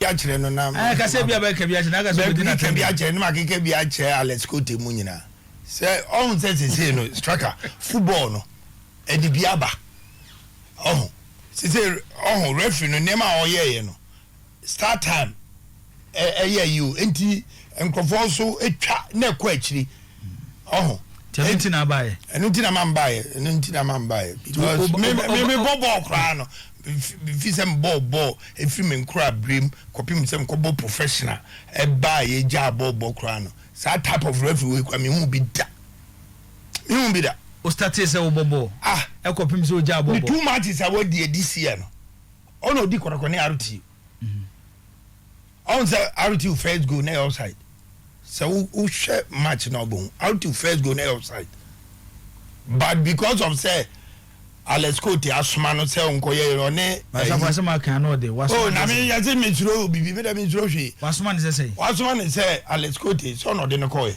ya chere no na ka se bia ba ka bia chere na ka so bia ka bia chere no ma ka bia chere Alex Kote mu nyina say on say no striker football no e di bia ba say referee no nema oyeye no start time you enti enkrofo so etwa na ekọ akiri enti na bae enti na man bae because me bobo kra no fi sem ball if me nkra brim kopim sem ko professional e ba ye ja ball kra no that type of referee we kwa me hu bi da o start say wo bobo e kopim se o ja ball too much is about the this year no ono di koroko ne RT on say RT first go na outside so who share match no bon RT first go na outside but because of say Alex Kote asuma no say onko ye ro ne wasuma kan no de wasuma na me ya say me tro bibi me da me tro hwe wasuma ne say Alex Kote so no de no ko e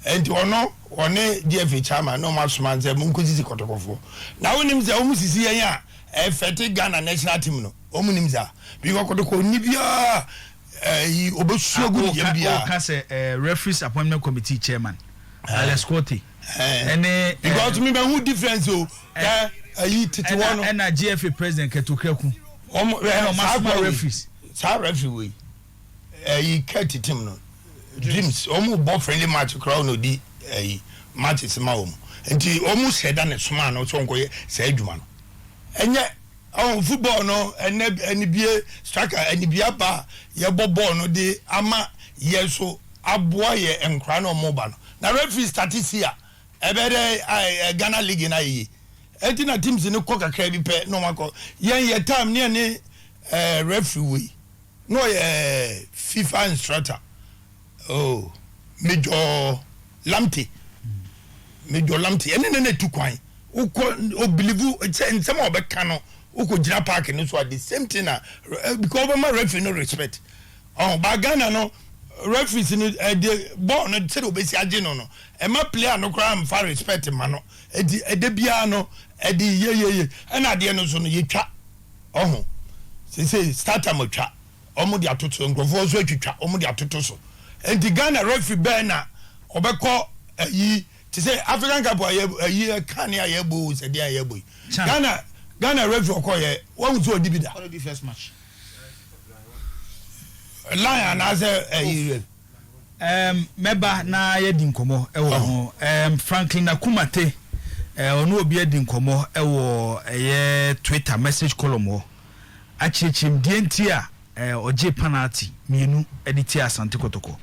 enti ono one GFA chairman no masuma say mun ko sisi kotokofo na wonim say omu sisi yen a e fete Ghana national team no omu nim za because kotoko ni bia obesuagu yen bia ka say referees appointment committee chairman Alex Kote because me be who difference ayi tete wono na GFA president Ketokraku masuma referees referee we ayi ket team no dreams ball friendly match crowd no di matches ma enti said that suma no so nkoye say adwuma no enye football no ene bie striker ene bia ba ye ball no de ama ye so aboa ye enkra no ba no na referee statisia ebere Ghana league na yi enti na teams ni ko kakra bi pe no makọ ye time ne referee we no FIFA instructor Major Lamte ene tu kwan o believe nsem obeka no uko jira park no so the same thing na because my referee no respect ba Ghana no referees ni the ball no say obesi age no e ma player no kra am fa respect ma no e bia no e di ye na de no so no ye twa say starter mo twa omo di atoto nkrofo so atwitwa omo di atoto so and the Ghana referee be na obeko yi to say African Cup yi kan ya yebo say dia yebo Ghana referee okoye won so odibida already first match lion as meba na ye di nkomo e wo ho Franklin Akumatey onu obi edi nkomo e wo ye Twitter message column ho achechim die oje penalty mienu editi Asante Kotoko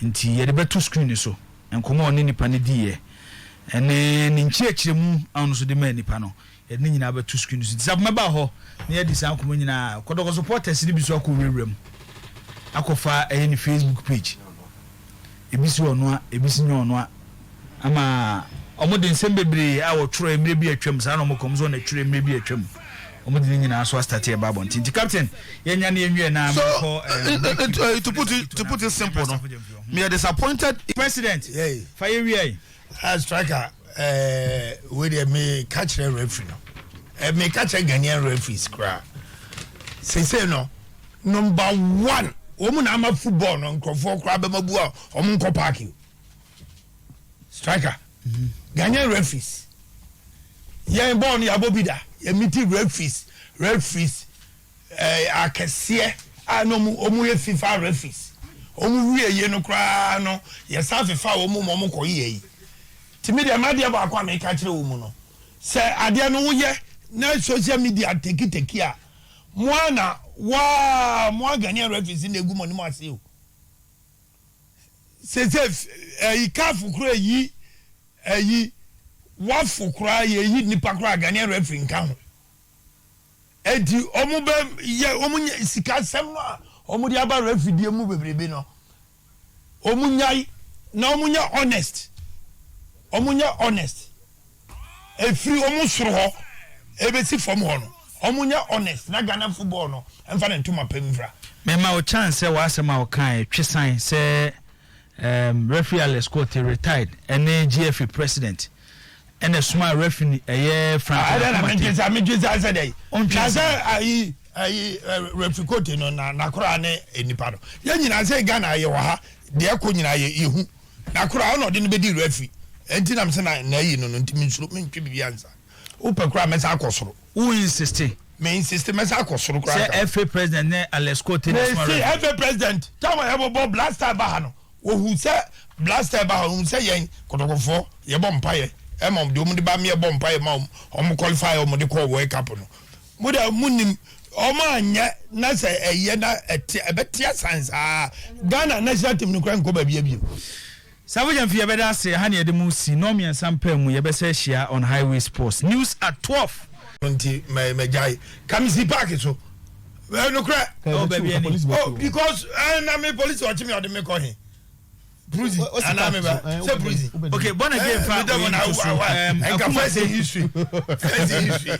nti ye de beto screen so nkomo oni nipa ne die ene ni nchiachiremu anu so de ma nipa no ye ni nyina beto screen so nti meba ho na ye di san nkomo nyina Kotoko supporters ni bi so akowurem akofa ni Facebook page ebisi ono ebisi nyono ama omode nsem bebre a wo tro emre bi atwam sa na omokom so na tro emre bi atwam omode nyina so start e babon nti captain yenya na enwie na to put it simple no me are disappointed president fire we striker we dey me catch the referee no me catch Ghanaian referees kra say no number 1 omu na ama football no nkrofo kra be mabu a omu nko parking striker Ghanaian referees ye ball ni abobida ye meet referees akese anomu omu ye FIFA referees omu wie ye no kra no ye sa FIFA omu ko ye timi de ma de ba akwa me ka kire omu no se ade no wo ye na social media teki a mwana mwa Ghanaian referees in egu money ma se o se ikafu kura yi wafu kura yi nipa kura Ghanaian referee nka ho edi omu be ye omu sika sem no omu di aba referee die mu bebrebe no omu nyai na omu nya honest efiri omu soro ho ebesi fom ho no omunya honest na Ghana football no emfa na ntuma pemfra mema o chance wa asema o kan twisan say referee Alex Kote retired ene GFA president ene suma referee Franklin Akumatey me say dey on say Ref Franklin no na kora ne enipa no ye nyina say Ghana ye wa ha de ko nyina ye hu na kora no de no be di referee enti na mse na yi no ntimi nsuro mentwe bibia nsa wo pe kora mesa akosoro who insist me insist mesa akosoro kora say FA president ne Alex Cote ne FA president tama ye bo blaster ba ha no wo hu say blaster ba ha hu say yen kotokofo ye bo mpaye e mom de omde ba me ye bo mpaye ma om qualify om de call World Cup no mo da munim oma anya na say eye na ebetia sans Ghana national team no kran ko ba bia bia Sarfo Gyamfi yebeda say ha ne yedemu si no me ensampa mu yebese hia on Highway Sports news at 12 nti me jai Kamisi Park so no kra because na me police watch me or the me call him Bruzi ana me ba say Bruzi okay born again fa Akumatey history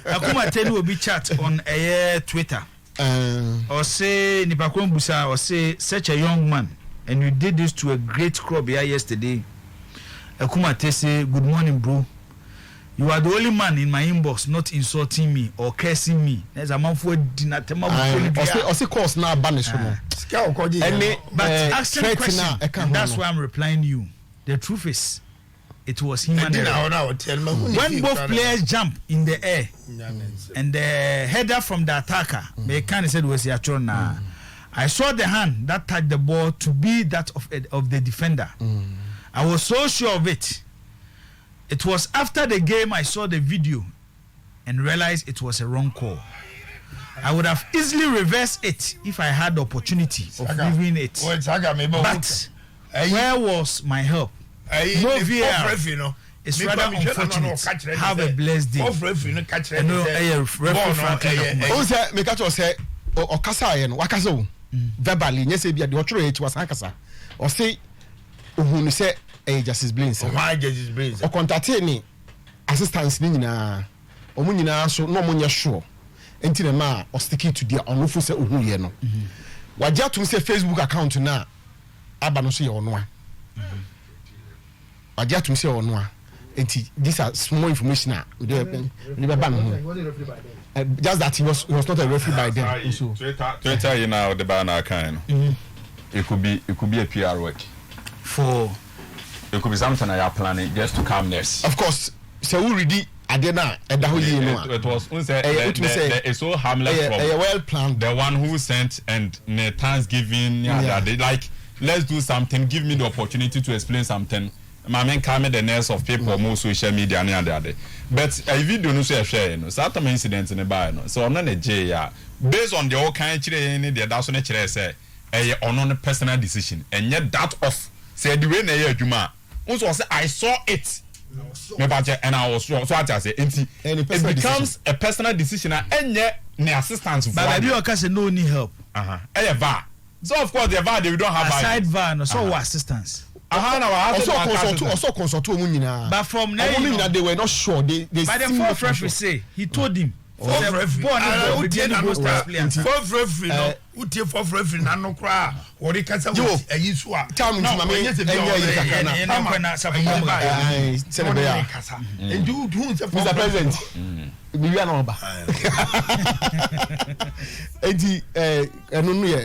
Akumatey no obi chat on Twitter or say nipakon busa or say such a young man and you did this to a great crop here yesterday. Akumatey say, good morning, bro. You are the only man in my inbox not insulting me or cursing me. There's a man for dinner. I say course now banish but asking question, that's why I'm replying you. The truth is, it was him and when both players jump in the air and the header from the attacker, they kind of said was Yachona. I saw the hand that touched the ball to be that of the defender. I was so sure of it. It was after the game I saw the video and realized it was a wrong call. I would have easily reversed it if I had the opportunity of leaving it. But where was my help? No VAR. It's rather unfortunate. Have a blessed day. Ref Franklin Akumatey. Verbally, yes, be the other it was Hankasa. Or say, who say, Justice Blains. Why Justice Blains? Or contact me assistance Nina or Munina, so no money sure. Until the man or sticking to the unlawful say, who you know. What you to say Facebook account now, Abanosi or no. What you to say or no. These are small information now. Just that he was not a referee by then. Twitter, you know, the banner kind. It could be a PR work. It could be something I are planning just to calmness. Of course, so we ready. I did not. It was it's so harmless. Well planned. The one who sent and Thanksgiving. They like, let's do something. Give me the opportunity to explain something. My men come the nest of people more social media and the other. But if you don't share, no, certain incidents in the bar, no. So I'm not a J. Based on the all kind of that's on a say on personal decision, and yet that of said the way they Juma. Also, I saw it. And I was sure. So I say it becomes a personal decision, and yet the assistance. But I do say no need help. So of course the VAR they don't have aside VAR, no so assistance. Also consult but from now they were not sure. They by the fourth referee say he told him. Fourth referee no utie fourth referee na no kra wo de kasa wo ayisu a time no mama enye kasa and you do say Mr. President we are not ba enti eno no ye